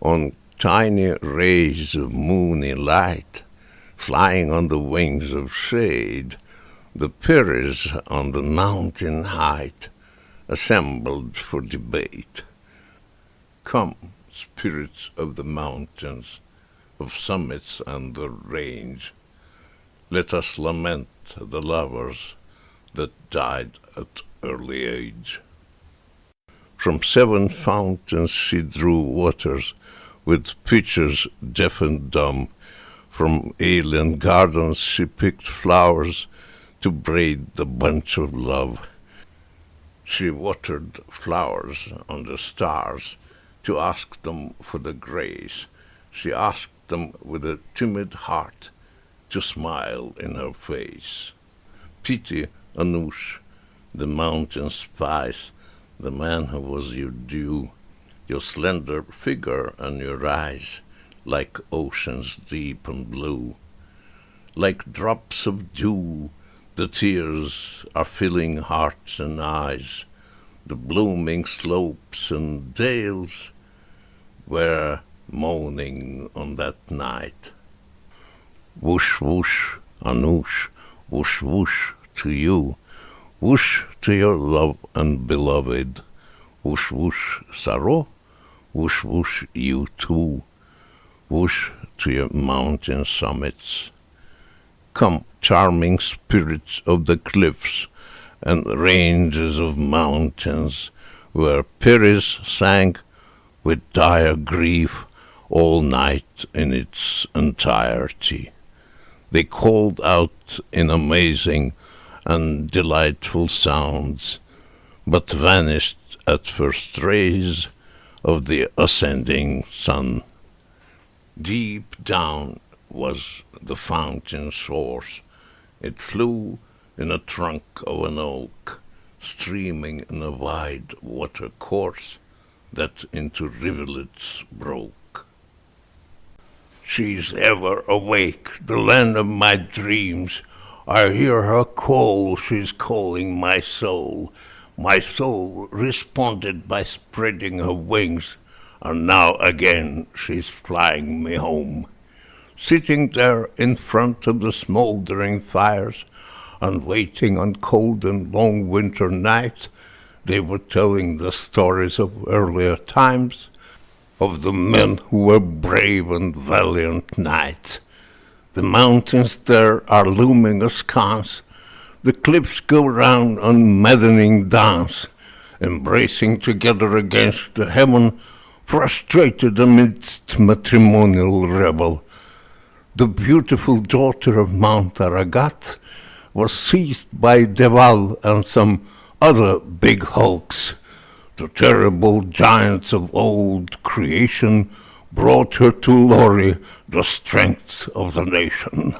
on tiny rays of moony light, flying on the wings of shade, the Peris on the mountain height assembled for debate. Come, spirits of the mountains, of summits and the range, let us lament the lovers that died at early age. From 7 fountains she drew waters, with pitchers deaf and dumb. From alien gardens she picked flowers to braid the bunch of love. She watered flowers on the stars to ask them for the grace. She asked them with a timid heart to smile in her face. Pity, Anoush, the mountain spice, the man who was your due, your slender figure and your eyes, like oceans deep and blue. Like drops of dew, the tears are filling hearts and eyes. The blooming slopes and dales were moaning on that night. Whoosh, whoosh, Anoush, whoosh, whoosh to you, whoosh to your love and beloved. Whoosh, whoosh, Saro, whoosh, whoosh, you too. Whoosh to your mountain summits. Come, charming spirits of the cliffs and ranges of mountains, where Peris sang with dire grief all night in its entirety. They called out in amazing and delightful sounds, but vanished at first rays of the ascending sun. Deep down was the fountain source. It flew in a trunk of an oak, streaming in a wide water course that into rivulets broke. She's ever awake, the land of my dreams. I hear her call, she's calling my soul. My soul responded by spreading her wings, and now again she's flying me home. Sitting there in front of the smoldering fires, and waiting on cold and long winter nights, they were telling the stories of earlier times, of the men who were brave and valiant knights. The mountains there are looming askance, the cliffs go round on maddening dance, embracing together against the heaven, frustrated amidst matrimonial revel. The beautiful daughter of Mount Aragat was seized by Deval and some other big hulks. The terrible giants of old creation brought her to Lori, the strength of the nation.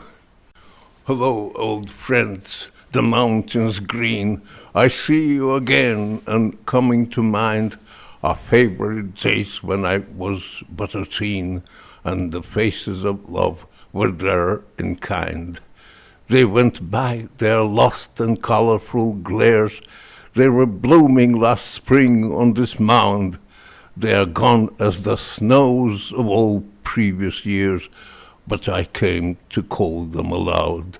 Hello, old friends, the mountains green, I see you again, and coming to mind our favorite days when I was but a teen, and the faces of love were there in kind. They went by, their lost and colorful glares. They were blooming last spring on this mound. They are gone as the snows of all previous years, but I came to call them aloud.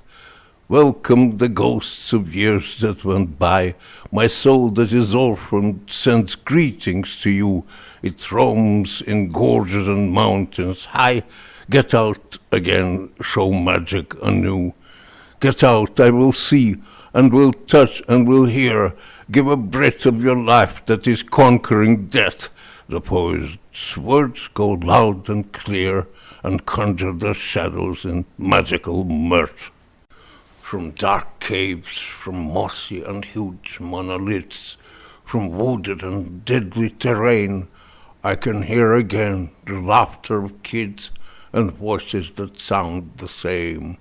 Welcome the ghosts of years that went by. My soul that is orphaned sends greetings to you. It roams in gorges and mountains high. Get out again, show magic anew. Get out, I will see, and will touch, and will hear. Give a breath of your life that is conquering death. The poet's words go loud and clear, and conjure the shadows in magical mirth. From dark caves, from mossy and huge monoliths, from wooded and deadly terrain, I can hear again the laughter of kids and voices that sound the same.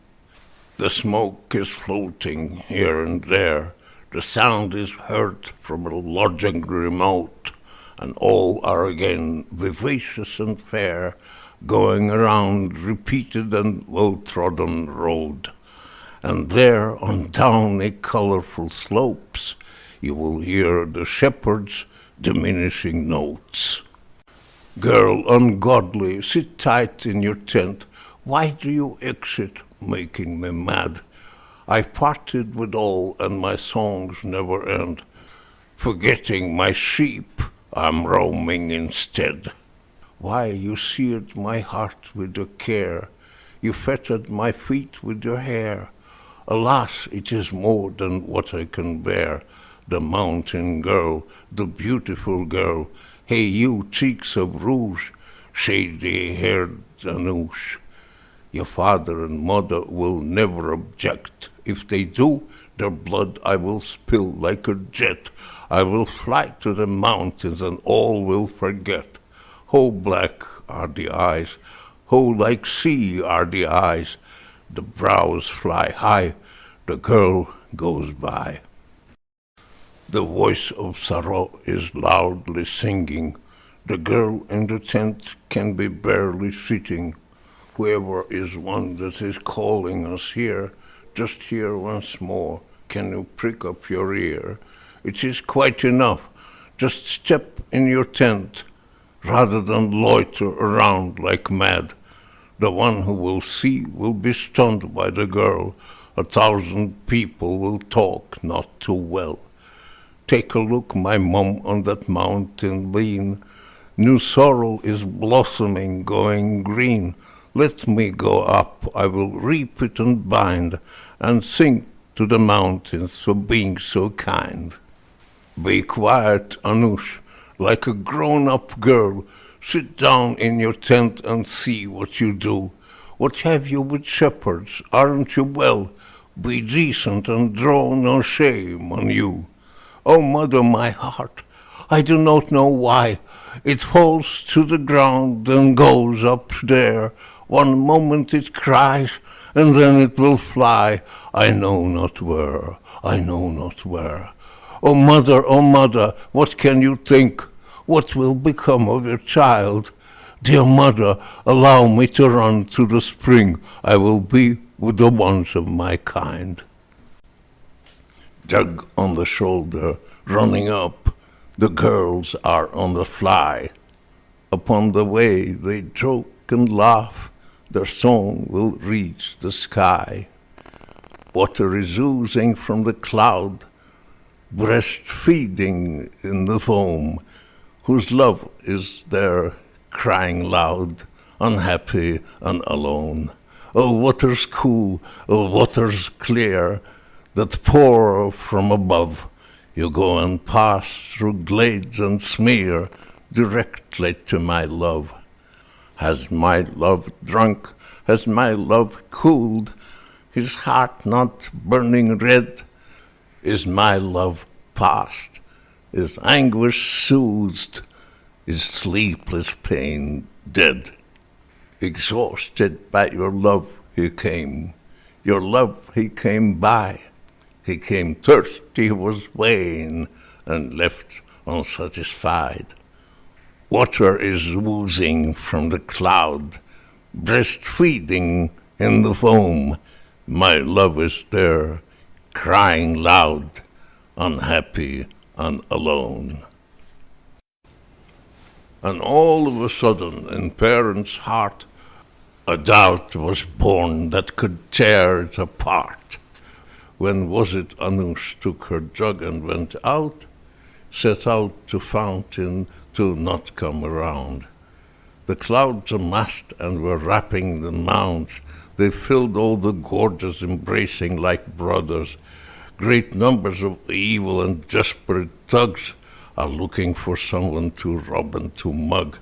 The smoke is floating here and there, the sound is heard from a lodging remote, and all are again vivacious and fair, going around repeated and well-trodden road. And there on downy colorful slopes you will hear the shepherd's diminishing notes. Girl ungodly, sit tight in your tent. Why do you exit, making me mad? I parted with all, and my songs never end. Forgetting my sheep, I'm roaming instead. Why you seared my heart with your care, you fettered my feet with your hair. Alas, it is more than what I can bear. The mountain girl, the beautiful girl, hey you cheeks of rouge, shady-haired Anoush. Your father and mother will never object. If they do, their blood I will spill like a jet. I will fly to the mountains and all will forget. How black are the eyes, how like sea are the eyes. The brows fly high, the girl goes by. The voice of sorrow is loudly singing. The girl in the tent can be barely sitting. Whoever is one that is calling us here, just hear once more, can you prick up your ear? It is quite enough. Just step in your tent, rather than loiter around like mad. The one who will see will be stunned by the girl. 1,000 people will talk not too well. Take a look, my mum, on that mountain lean. New sorrel is blossoming, going green. Let me go up, I will reap it and bind, and sing to the mountains for being so kind. Be quiet, Anoush, like a grown-up girl. Sit down in your tent and see what you do. What have you with shepherds? Aren't you well? Be decent and draw no shame on you. Oh, mother, my heart, I do not know why. It falls to the ground, then goes up there. One moment it cries, and then it will fly. I know not where, I know not where. Oh, mother, what can you think? What will become of your child? Dear mother, allow me to run to the spring. I will be with the ones of my kind. Jug on the shoulder, running up, the girls are on the fly. Upon the way they joke and laugh, their song will reach the sky. Water is oozing from the cloud, breastfeeding in the foam, whose love is there crying loud, unhappy and alone. Oh, waters cool, oh, waters clear, that pour from above, you go and pass through glades and smear directly to my love. Has my love drunk, has my love cooled, his heart not burning red? Is my love past, is anguish soothed, is sleepless pain dead? Exhausted by your love he came, your love he came by. He came thirsty, was vain, and left unsatisfied. Water is oozing from the cloud, breastfeeding in the foam. My love is there, crying loud, unhappy and alone. And all of a sudden, in parents' heart, a doubt was born that could tear it apart. When was it Anoush took her jug and went out, set out to fountain to not come around? The clouds amassed and were wrapping the mounds. They filled all the gorges, embracing like brothers. Great numbers of evil and desperate thugs are looking for someone to rob and to mug.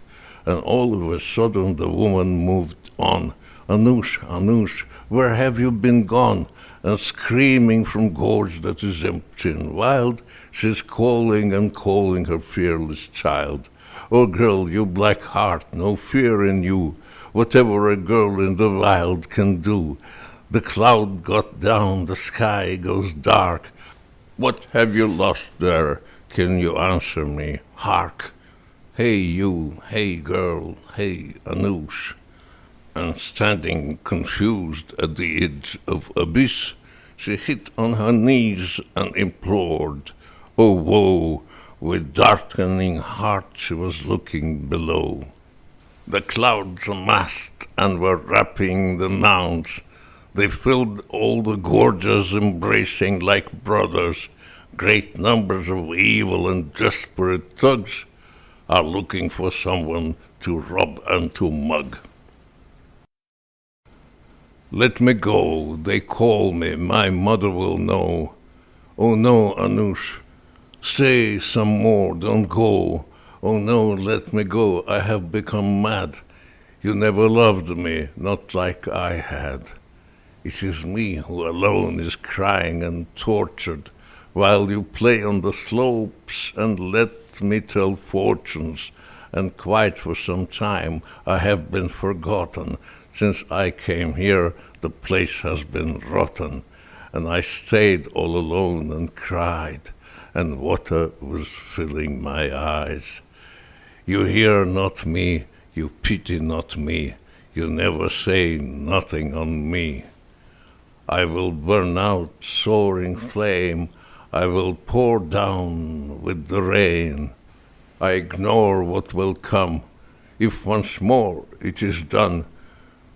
And all of a sudden the woman moved on. Anoush, Anoush, where have you been gone? And screaming from gorge that is empty and wild, she's calling and calling her fearless child. Oh, girl, you black heart, no fear in you, whatever a girl in the wild can do. The cloud got down, the sky goes dark. What have you lost there? Can you answer me? Hark! Hey, you, hey, girl, hey, Anoush. And standing confused at the edge of abyss, she hit on her knees and implored. Oh, woe! With darkening heart she was looking below. The clouds amassed and were wrapping the mounds. They filled all the gorges, embracing like brothers. Great numbers of evil and desperate thugs are looking for someone to rob and to mug. Let me go, they call me, my mother will know. Oh no, Anoush, stay some more, don't go. Oh no, let me go, I have become mad. You never loved me, not like I had. It is me who alone is crying and tortured, while you play on the slopes and let me tell fortunes, and quite for some time I have been forgotten. Since I came here, the place has been rotten, and I stayed all alone and cried, and water was filling my eyes. You hear not me, you pity not me, you never say nothing on me. I will burn out soaring flame, I will pour down with the rain. I ignore what will come, if once more it is done.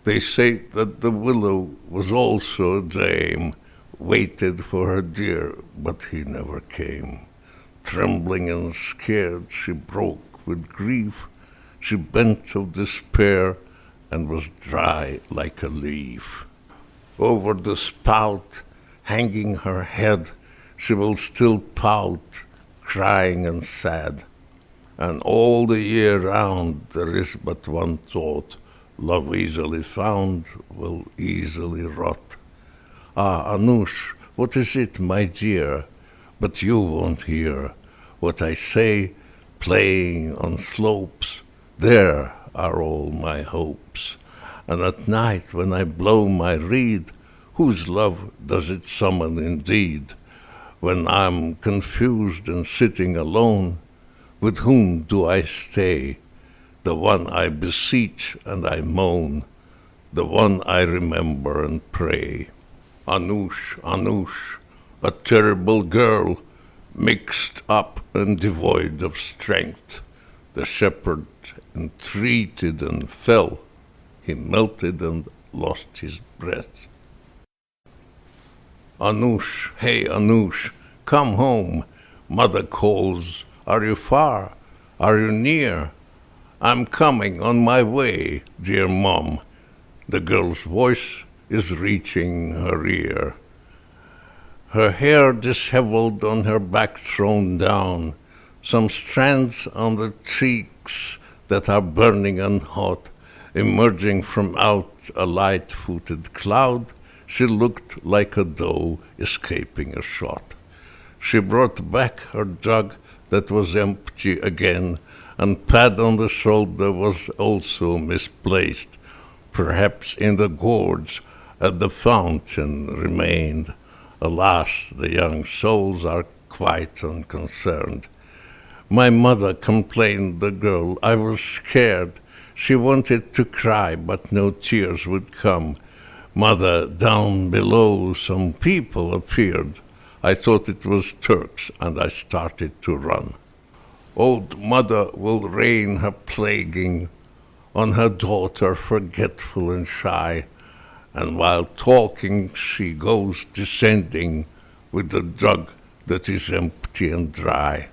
They say that the willow was also a dame, waited for her dear, but he never came. Trembling and scared, she broke with grief. She bent of despair and was dry like a leaf. Over the spout, hanging her head, she will still pout, crying and sad. And all the year round there is but one thought, love easily found will easily rot. Ah, Anoush, what is it, my dear? But you won't hear what I say, playing on slopes. There are all my hopes. And at night when I blow my reed, whose love does it summon indeed? When I'm confused and sitting alone, with whom do I stay? The one I beseech and I moan, the one I remember and pray. Anoush, Anoush, a terrible girl, mixed up and devoid of strength. The shepherd entreated and fell. He melted and lost his breath. Anoush, hey Anoush, come home. Mother calls, are you far? Are you near? I'm coming on my way, dear Mom. The girl's voice is reaching her ear. Her hair disheveled, on her back thrown down, some strands on the cheeks that are burning and hot, emerging from out a light-footed cloud. She looked like a doe escaping a shot. She brought back her jug that was empty again, and pad on the shoulder was also misplaced. Perhaps in the gorge at the fountain remained. Alas, the young souls are quite unconcerned. My mother, complained the girl, I was scared. She wanted to cry, but no tears would come. Mother, down below some people appeared. I thought it was Turks, and I started to run. Old mother will rain her plaguing on her daughter, forgetful and shy, and while talking she goes descending with the jug that is empty and dry.